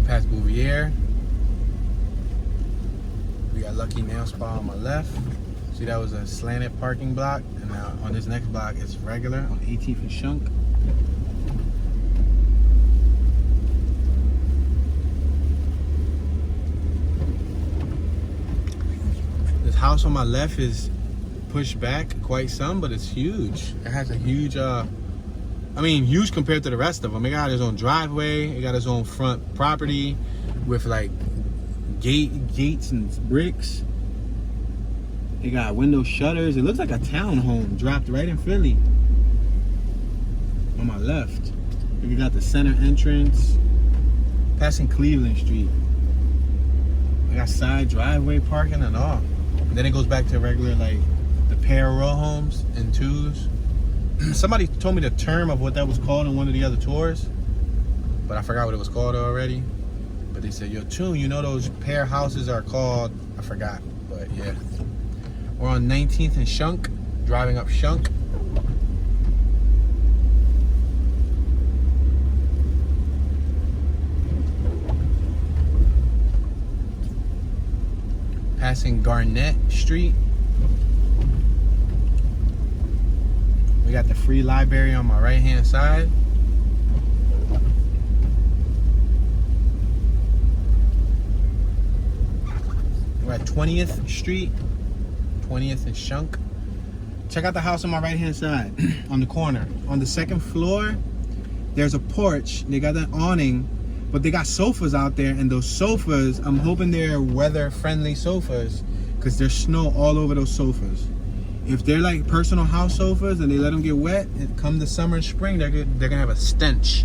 Speaker 1: past Bouvier. We got Lucky Nail Spa on my left. See, that was a slanted parking block, and now on this next block it's regular on 18th and Shunk. House on my left is pushed back quite some, but it's huge. It has a huge, huge compared to the rest of them. It got its own driveway. It got its own front property with like gates and bricks. It got window shutters. It looks like a townhome dropped right in Philly. On my left, you got the center entrance, passing Cleveland Street. I got side driveway parking and all. Then it goes back to regular, like, the pair row homes and 2s. Somebody told me the term of what that was called in one of the other tours, but I forgot what it was called already. But they said, yo, Tune, you know those pair houses are called, I forgot, but yeah. We're on 19th and Shunk, driving up Shunk. Passing Garnett Street. We got the free library on my right hand side. We're at 20th Street, 20th and Shunk. Check out the house on my right hand side on the corner. On the second floor, there's a porch. They got that awning. But they got sofas out there, and those sofas, I'm hoping they're weather-friendly sofas because there's snow all over those sofas. If they're like personal house sofas and they let them get wet, and come the summer and spring, they're gonna have a stench.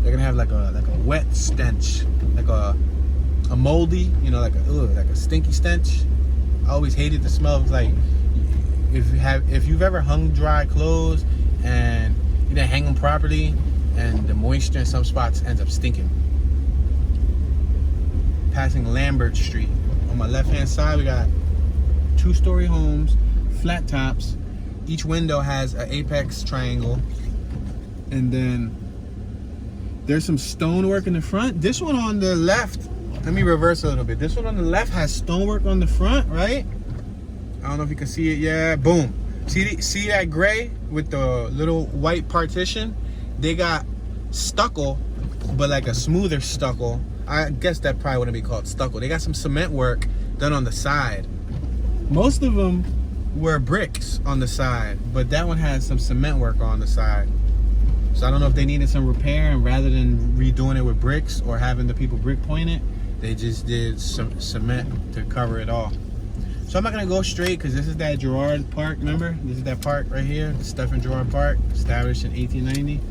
Speaker 1: they're gonna have like a wet stench, like a moldy, you know, like a stinky stench. I always hated the smell of, like, if you've ever hung dry clothes and you didn't hang them properly, and the moisture in some spots ends up stinking. Passing Lambert Street. On my left hand side, we got 2-story homes, flat tops. Each window has an apex triangle, and then there's some stonework in the front. This one on the left, let me reverse a little bit. This one on the left has stonework on the front, right? I don't know if you can see it. Yeah, boom. See that gray with the little white partition? They got stucco, but like a smoother stucco. I guess that probably wouldn't be called stucco. They got some cement work done on the side. Most of them were bricks on the side, but that one has some cement work on the side. So I don't know if they needed some repair, and rather than redoing it with bricks or having the people brick point it, they just did some cement to cover it all. So I'm not gonna go straight, because this is that Girard Park, remember? This is that park right here, the Stefan Girard Park, established in 1890.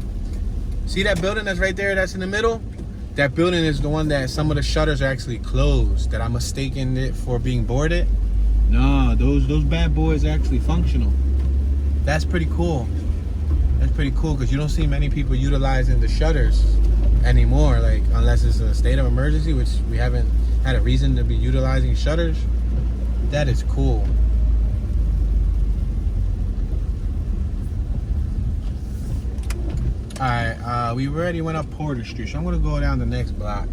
Speaker 1: See that building that's right there, that's in the middle? That building is the one that some of the shutters are actually closed, that I'm mistaken it for being boarded. No, those bad boys are actually functional. That's pretty cool. That's pretty cool, because you don't see many people utilizing the shutters anymore, like, unless it's a state of emergency, which we haven't had a reason to be utilizing shutters. That is cool. Alright, we already went up Porter Street, so I'm gonna go down the next block.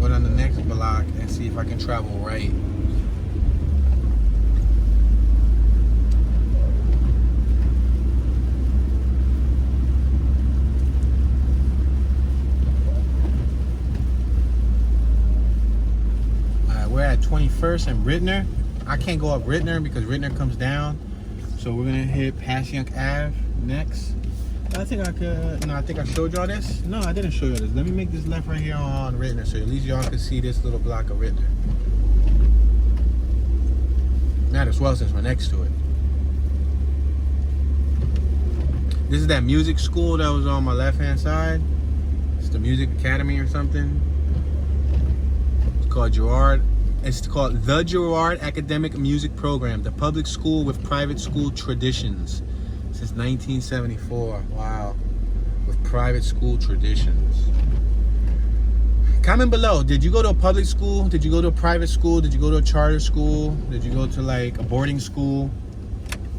Speaker 1: Go down the next block and see if I can travel right. We're at 21st and Rittner. I can't go up Rittner because Rittner comes down. So we're gonna hit Passyunk Ave next. I think I could, no, I think I showed y'all this. No, I didn't show y'all this. Let me make this left right here on Rittner, so at least y'all can see this little block of Rittner. Might as well, since we're next to it. This is that music school that was on my left hand side. It's the Music Academy or something. It's called Girard. It's called the Girard Academic Music Program, the public school with private school traditions. Since 1974. Wow. With private school traditions. Comment below. Did you go to a public school? Did you go to a private school? Did you go to a charter school? Did you go to like a boarding school?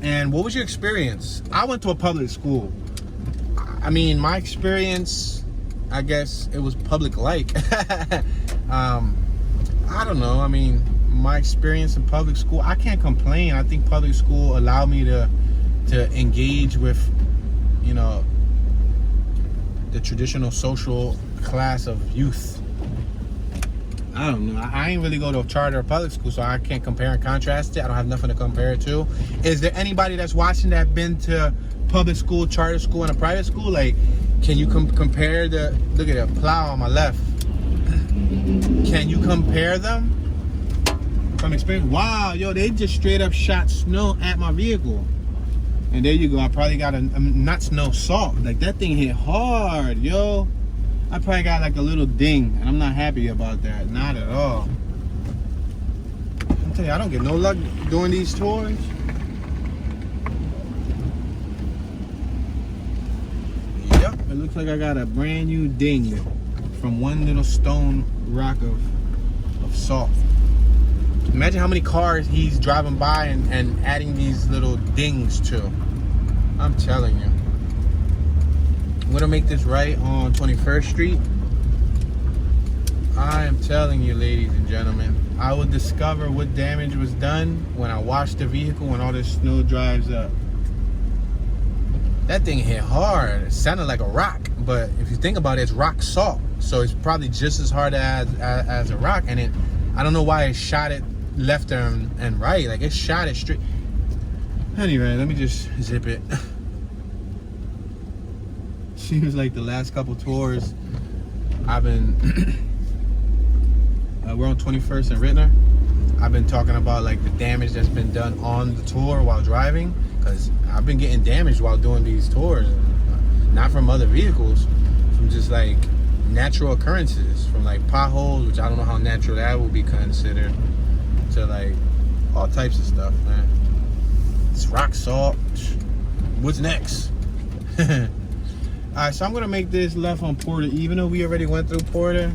Speaker 1: And what was your experience? I went to a public school. I mean, my experience, I guess it was public-like. I don't know. I mean, my experience in public school, I can't complain. I think public school allowed me to engage with, you know, the traditional social class of youth. I don't know. I ain't really go to a charter or public school, so I can't compare and contrast it. I don't have nothing to compare it to. Is there anybody that's watching that been to public school, charter school, and a private school? Like, can you compare the, look at that plow on my left. Can you compare them from experience? Wow, yo, they just straight up shot snow at my vehicle. And there you go. I probably got a not snow, salt. Like, that thing hit hard, yo. I probably got like a little ding, and I'm not happy about that. Not at all. I tell you, I don't get no luck doing these tours. Yep, it looks like I got a brand new ding from one little stone rock of salt. Imagine how many cars he's driving by and adding these little dings to. I'm telling you. I'm gonna make this right on 21st Street. I am telling you, ladies and gentlemen, I will discover what damage was done when I wash the vehicle when all this snow drives up. That thing hit hard. It sounded like a rock, but if you think about it, it's rock salt. So it's probably just as hard as a rock. And I don't know why it shot it left and right. Like, it shot it straight. Anyway, let me just zip it. Seems like the last couple tours I've been we're on 21st and Rittner. I've been talking about like the damage that's been done on the tour while driving, because I've been getting damaged while doing these tours, not from other vehicles, from just like natural occurrences, from like potholes, which I don't know how natural that will be considered, to like all types of stuff, man. It's rock salt. What's next? Alright, so I'm gonna make this left on Porter. Even though we already went through Porter,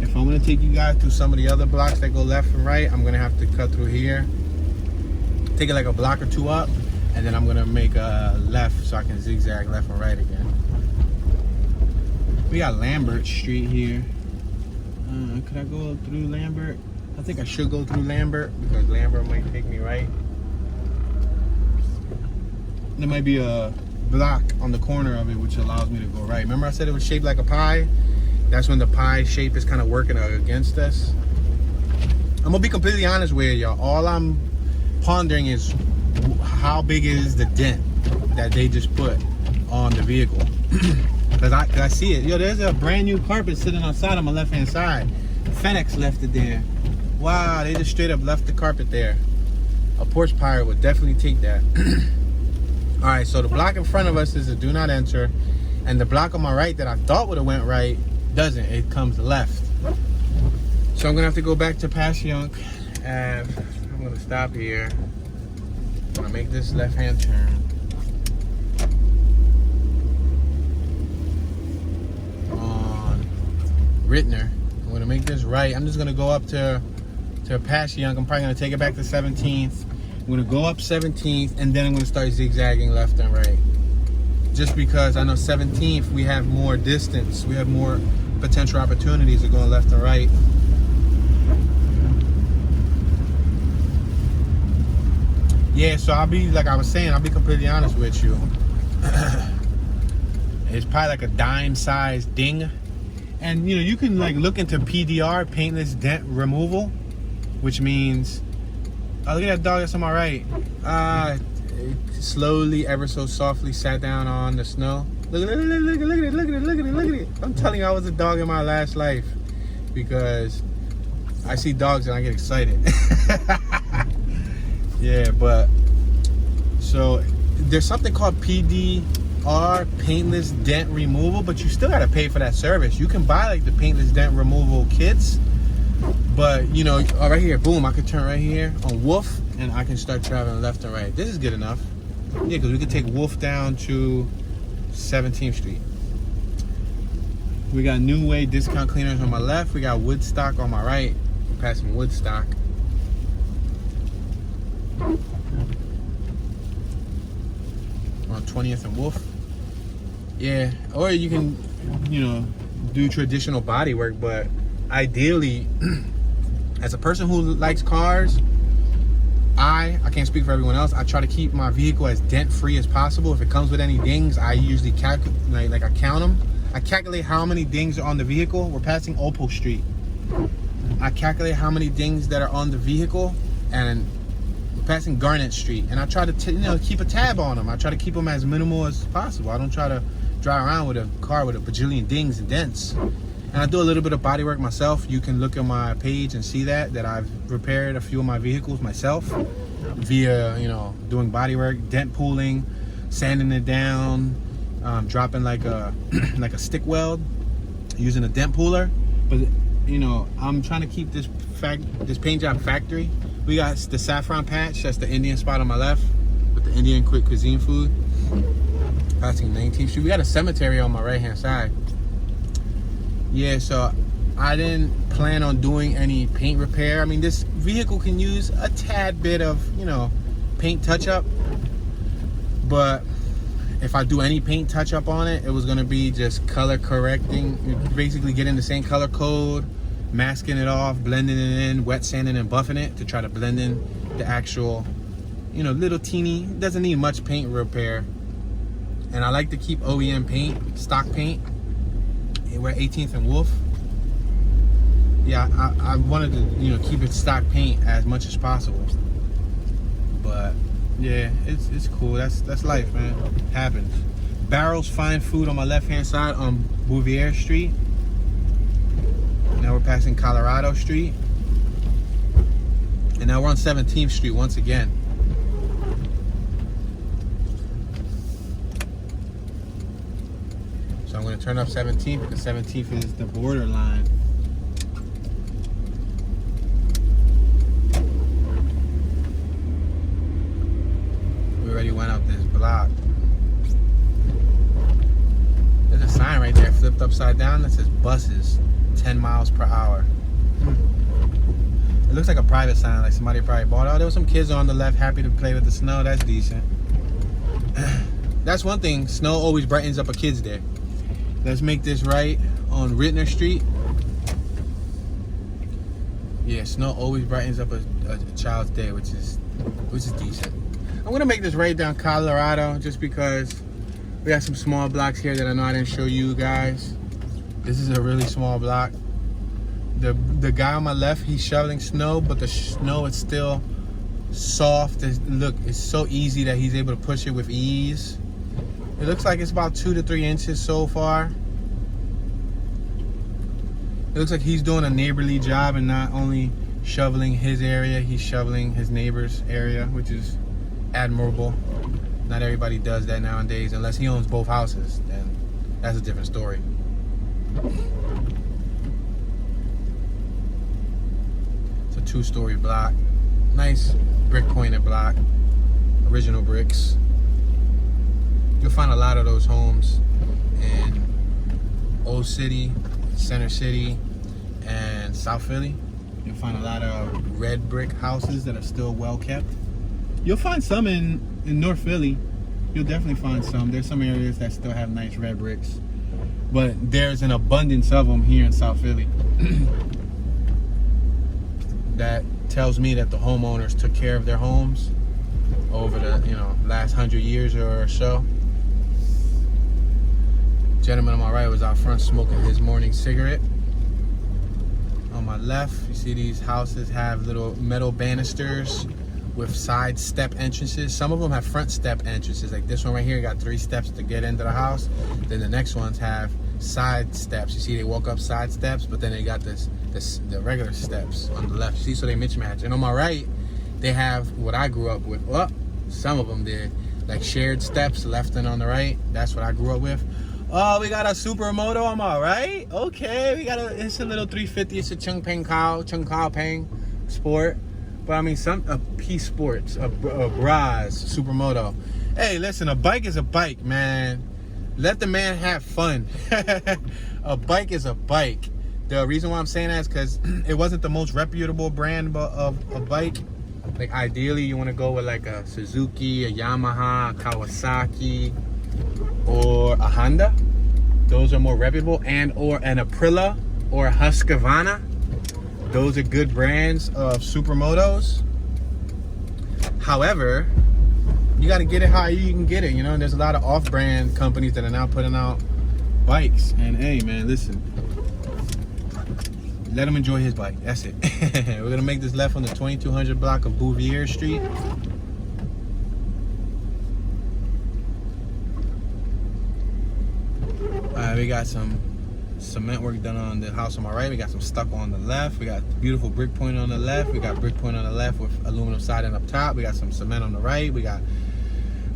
Speaker 1: if I'm gonna take you guys through some of the other blocks that go left and right, I'm gonna have to cut through here, take it like a block or two up, and then I'm gonna make a left so I can zigzag left and right again. We got Lambert Street here. Could I go through Lambert? I think I should go through Lambert because Lambert might take me right. There might be a block on the corner of it which allows me to go right. Remember I said it was shaped like a pie? That's when the pie shape is kind of working against us. I'm gonna be completely honest with y'all. All I'm pondering is how big is the dent that they just put on the vehicle. Cause I see it. Yo, there's a brand new carpet sitting outside on my left hand side. FedEx left it there. Wow, they just straight up left the carpet there. A porch pirate would definitely take that. All right, so the block in front of us is a do not enter, and the block on my right that I thought would have went right doesn't. It comes left. So I'm gonna have to go back to Passyunk, and I'm gonna stop here. I'm gonna make this left-hand turn. On Rittner, I'm gonna make this right. I'm just gonna go up to Passyunk. I'm probably gonna take it back to 17th. I'm gonna go up 17th, and then I'm gonna start zigzagging left and right. Just because I know 17th, we have more distance. We have more potential opportunities of going left and right. Yeah, so I'll be, like I was saying, I'll be completely honest with you. It's probably like a dime-sized ding. And, you know, you can like look into PDR, paintless dent removal, which means, oh, look at that dog that's on my right. It slowly, ever so softly sat down on the snow. Look at it. I'm telling you, I was a dog in my last life because I see dogs and I get excited. Yeah, but so there's something called PDR, paintless dent removal, but you still got to pay for that service. You can buy like the paintless dent removal kits, but you know, right here, boom, I could turn right here on Wolf and I can start traveling left and right. This is good enough. Yeah, because we could take Wolf down to 17th Street. We got New Way discount cleaners on my left. We got Woodstock on my right. Passing Woodstock. On 20th and Wolf. Yeah, or you can, you know, do traditional body work, but ideally, as a person who likes cars, I can't speak for everyone else. I try to keep my vehicle as dent free as possible. If it comes with any dings, I usually calculate, like I count them. I calculate how many dings are on the vehicle. We're passing Opal Street. I calculate how many dings that are on the vehicle, and we're passing Garnet Street. And I try to, you know, keep a tab on them. I try to keep them as minimal as possible. I don't try to drive around with a car with a bajillion dings and dents. And I do a little bit of body work myself. You can look at my page and see that I've repaired a few of my vehicles myself via, you know, doing body work, dent pooling, sanding it down, dropping like a like a stick weld, using a dent pooler. But you know, I'm trying to keep this paint job factory. We got the Saffron Patch. That's the Indian spot on my left with the Indian quick cuisine food. Passing 19th Street. We got a cemetery on my right hand side. Yeah, so I didn't plan on doing any paint repair. I mean, this vehicle can use a tad bit of, you know, paint touch-up. But if I do any paint touch-up on it, it was going to be just color correcting. Basically getting the same color code, masking it off, blending it in, wet sanding and buffing it to try to blend in the actual, you know, little teeny, doesn't need much paint repair. And I like to keep OEM paint, stock paint. We're at 18th and Wolf. Yeah, I wanted to, you know, keep it stock paint as much as possible. But yeah, it's cool. That's life, man. Happens. Barrel's Fine Food on my left hand side on Bouvier Street. Now we're passing Colorado Street. And now we're on 17th Street once again. So I'm going gonna turn up 17th because 17th is the borderline. We already went up this block. There's a sign right there flipped upside down that says buses 10 miles per hour. It looks like a private sign, like somebody probably bought it. Oh, there was some kids on the left happy to play with the snow. That's decent. That's one thing, snow always brightens up a kid's day. Let's make this right on Rittner Street. Yeah, snow always brightens up a child's day, which is decent. I'm gonna make this right down Colorado just because we got some small blocks here that I know I didn't show you guys. This is a really small block. The guy on my left, he's shoveling snow, but the snow is still soft. Look, it's so easy that he's able to push it with ease. It looks like it's about 2 to 3 inches so far. It looks like he's doing a neighborly job and not only shoveling his area, he's shoveling his neighbor's area, which is admirable. Not everybody does that nowadays, unless he owns both houses, then that's a different story. It's a 2-story block. Nice brick pointed block. Original bricks. You'll find a lot of those homes in Old City, Center City, and South Philly. You'll find a lot of red brick houses that are still well kept. You'll find some in North Philly. You'll definitely find some. There's some areas that still have nice red bricks. But there's an abundance of them here in South Philly. That tells me that the homeowners took care of their homes over the last 100 years or so. Gentleman on my right was out front smoking his morning cigarette. On my left, you see these houses have little metal banisters with side step entrances. Some of them have front step entrances. Like this one right here got 3 steps to get into the house. Then the next ones have side steps. You see they walk up side steps, but then they got the regular steps on the left. See, so they mismatch. And on my right, they have what I grew up with. Well, some of them did, like shared steps left and on the right. That's what I grew up with. Oh, we got a supermoto on my right. Okay, we got it's a little 350. It's a Chung Kao Peng Sport. But I mean, a P Sports, a Braz supermoto. Hey, listen, a bike is a bike, man. Let the man have fun. A bike is a bike. The reason why I'm saying that is because it wasn't the most reputable brand of a bike. Like ideally, you want to go with like a Suzuki, a Yamaha, a Kawasaki, or a Honda. Those are more reputable, or an Aprilia or a Husqvarna. Those are good brands of supermotos. However, you got to get it how you can get it. And there's a lot of off-brand companies that are now putting out bikes. And hey, man, listen. Let him enjoy his bike. That's it. We're gonna make this left on the 2200 block of Bouvier Street. We got some cement work done on the house on my right. We got some stucco on the left. We got beautiful brick point on the left. We got brick point on the left with aluminum siding up top. We got some cement on the right. We got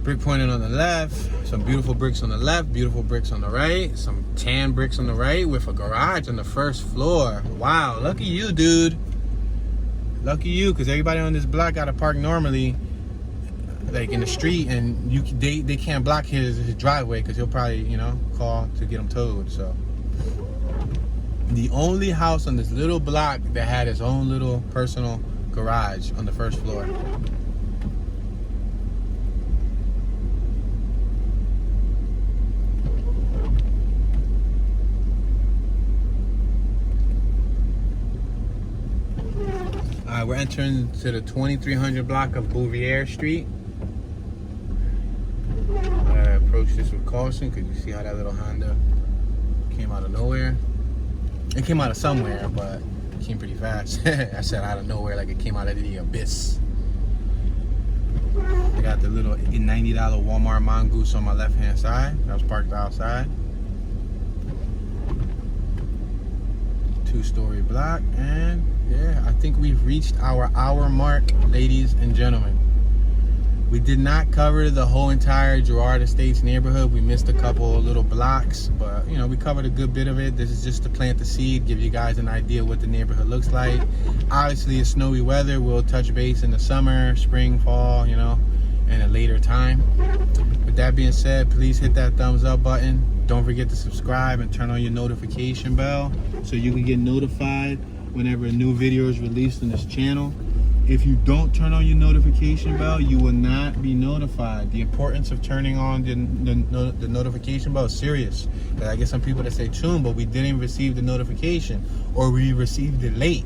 Speaker 1: brick pointing on the left. Some beautiful bricks on the left. Beautiful bricks on the right. Some tan bricks on the right with a garage on the first floor. Wow, lucky you, dude. Lucky you, because everybody on this block got to park normally, like in the street, and they can't block his driveway because he'll probably call to get him towed. So the only house on this little block that had its own little personal garage on the first floor. Alright, we're entering to the 2300 block of Bouvier Street. I approach this with caution because you see how that little Honda came out of nowhere. It came out of somewhere, but it came pretty fast. I said out of nowhere, like it came out of the abyss. I got the little $90 Walmart Mongoose on my left hand side. I was parked outside. 2-story block, and yeah, I think we've reached our hour mark, ladies and gentlemen. We did not cover the whole entire Girard Estates neighborhood. We missed a couple little blocks, but you know, we covered a good bit of it. This is just to plant the seed, give you guys an idea what the neighborhood looks like. Obviously, it's snowy weather. We'll touch base in the summer, spring, fall, you know, and a later time. With that being said, please hit that thumbs up button. Don't forget to subscribe and turn on your notification bell so you can get notified whenever a new video is released on this channel. If you don't turn on your notification bell, you will not be notified. The importance of turning on the notification bell is serious. Because I get some people that say tune, but we didn't receive the notification, or we received it late.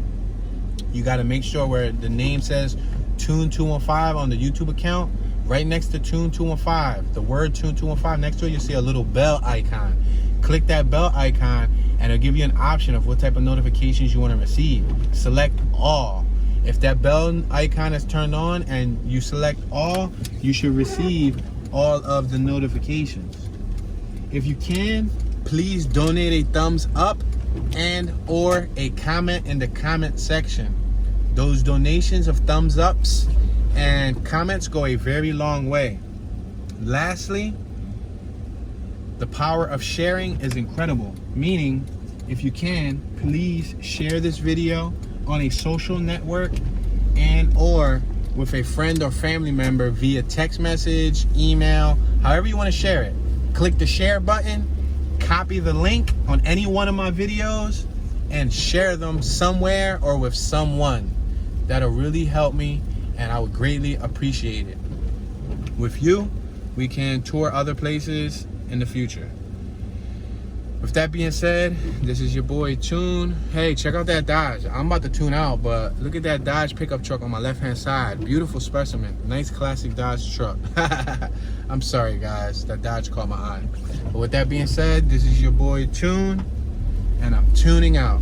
Speaker 1: You got to make sure where the name says Tune 215 on the YouTube account, right next to Tune 215, the word Tune 215, next to it, you'll see a little bell icon. Click that bell icon, and it'll give you an option of what type of notifications you want to receive. Select all. If that bell icon is turned on and you select all, you should receive all of the notifications. If you can, please donate a thumbs up and or a comment in the comment section. Those donations of thumbs ups and comments go a very long way. Lastly, the power of sharing is incredible. Meaning, if you can, please share this video on a social network and or with a friend or family member via text message, email, however you want to share it. Click the share button, copy the link on any one of my videos, and share them somewhere or with someone. That'll really help me, and I would greatly appreciate it. With you, we can tour other places in the future. With that being said, this is your boy Tune. Hey, check out that Dodge. I'm about to tune out, but look at that Dodge pickup truck on my left-hand side. Beautiful specimen. Nice classic Dodge truck. I'm sorry, guys. That Dodge caught my eye. But with that being said, this is your boy Tune, and I'm tuning out.